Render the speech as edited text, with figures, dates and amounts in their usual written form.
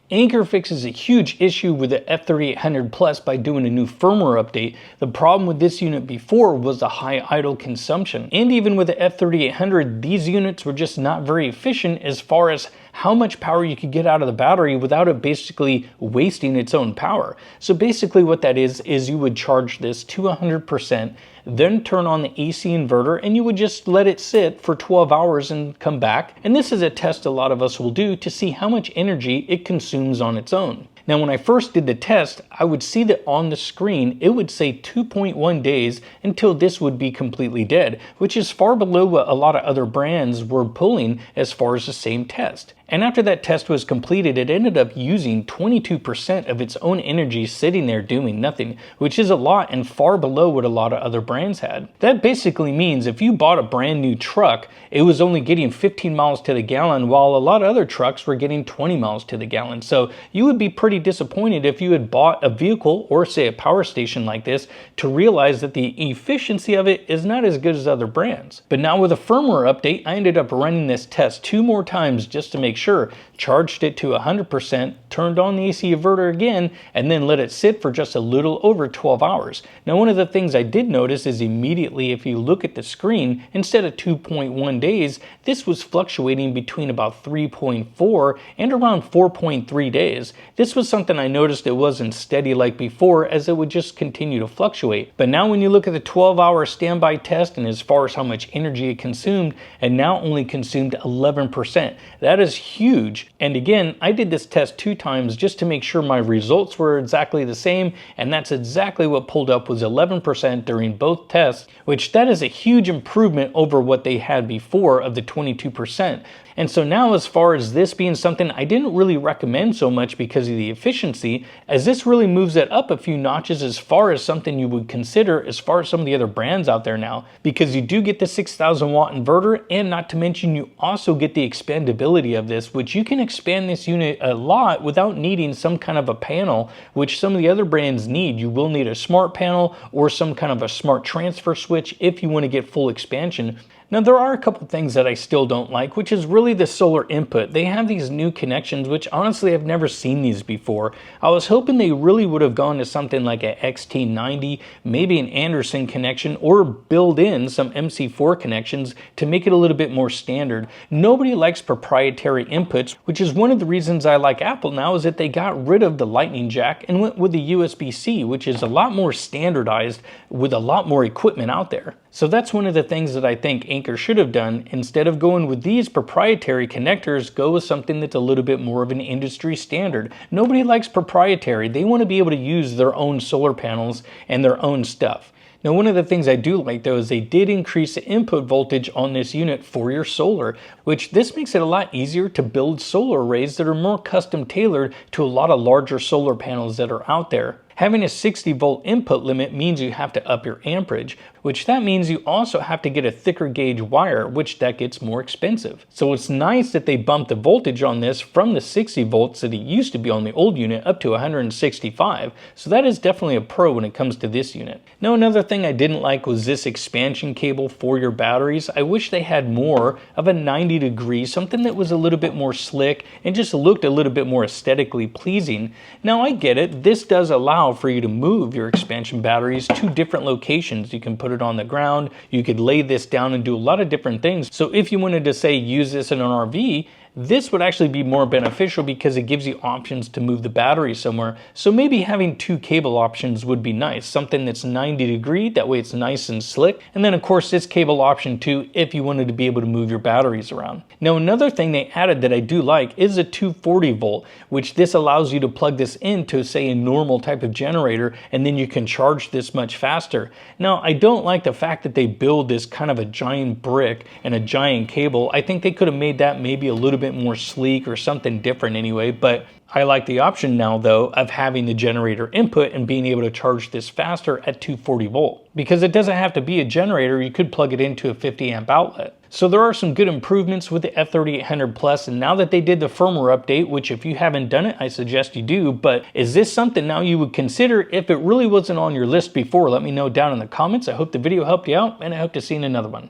Anker fixes a huge issue with the F3800 Plus by doing a new firmware update. The problem with this unit before was the high idle consumption. And even with the F3800, these units were just not very efficient as far as how much power you could get out of the battery without it basically wasting its own power. So basically what that is you would charge this to 100%, then turn on the AC inverter, and you would just let it sit for 12 hours and come back. And this is a test a lot of us will do to see how much energy it consumes on its own. Now, when I first did the test, I would see that on the screen, it would say 2.1 days until this would be completely dead, which is far below what a lot of other brands were pulling as far as the same test. And after that test was completed, it ended up using 22% of its own energy sitting there doing nothing, which is a lot and far below what a lot of other brands had. That basically means if you bought a brand new truck, it was only getting 15 miles to the gallon, while a lot of other trucks were getting 20 miles to the gallon. So you would be pretty disappointed if you had bought a vehicle or say a power station like this to realize that the efficiency of it is not as good as other brands. But now with a firmware update, I ended up running this test 2 more times just to make sure, charged it to 100%, turned on the AC inverter again, and then let it sit for just a little over 12 hours. Now, one of the things I did notice is immediately if you look at the screen, instead of 2.1 days, this was fluctuating between about 3.4 and around 4.3 days. This was something I noticed it wasn't steady like before, as it would just continue to fluctuate. But now when you look at the 12-hour standby test and as far as how much energy it consumed, it now only consumed 11%. That is huge. And again, I did this test 2 times just to make sure my results were exactly the same, and that's exactly what pulled up, was 11% during both tests, which that is a huge improvement over what they had before of the 22%. And so now, as far as this being something I didn't really recommend so much because of the efficiency, as this really moves it up a few notches as far as something you would consider as far as some of the other brands out there now, because you do get the 6,000 watt inverter, and not to mention you also get the expandability of this, which you can expand this unit a lot without needing some kind of a panel, which some of the other brands need. You will need a smart panel or some kind of a smart transfer switch if you want to get full expansion. Now, there are a couple things that I still don't like, which is really the solar input. They have these new connections, which honestly I've never seen these before. I was hoping they really would have gone to something like a XT90, maybe an Anderson connection, or build in some MC4 connections to make it a little bit more standard. Nobody likes proprietary inputs, which is one of the reasons I like Apple now, is that they got rid of the lightning jack and went with the USB-C, which is a lot more standardized with a lot more equipment out there. So that's one of the things that I think Anker should have done. Instead of going with these proprietary connectors, go with something that's a little bit more of an industry standard. Nobody likes proprietary. They want to be able to use their own solar panels and their own stuff. Now, one of the things I do like though is they did increase the input voltage on this unit for your solar, which this makes it a lot easier to build solar arrays that are more custom tailored to a lot of larger solar panels that are out there. Having a 60 volt input limit means you have to up your amperage, which that means you also have to get a thicker gauge wire, which that gets more expensive. So it's nice that they bumped the voltage on this from the 60 volts that it used to be on the old unit up to 165. So that is definitely a pro when it comes to this unit. Now, another thing I didn't like was this expansion cable for your batteries. I wish they had more of a 90 degree, something that was a little bit more slick and just looked a little bit more aesthetically pleasing. Now, I get it. This does allow for you to move your expansion batteries to different locations. You can put it on the ground, you could lay this down and do a lot of different things. So if you wanted to say use this in an RV, this would actually be more beneficial because it gives you options to move the battery somewhere. So maybe having 2 cable options would be nice. Something that's 90 degree, that way it's nice and slick. And then of course this cable option too, if you wanted to be able to move your batteries around. Now, another thing they added that I do like is a 240 volt, which this allows you to plug this into say a normal type of generator, and then you can charge this much faster. Now, I don't like the fact that they build this kind of a giant brick and a giant cable. I think they could have made that maybe a little bit more sleek or something different anyway, but I like the option now though of having the generator input and being able to charge this faster at 240 volt, because it doesn't have to be a generator. You could plug it into a 50 amp outlet. So there are some good improvements with the F3800 Plus, and now that they did the firmware update, which if you haven't done it, I suggest you do, but is this something now you would consider if it really wasn't on your list before? Let me know down in the comments. I hope the video helped you out, and I hope to see you in another one.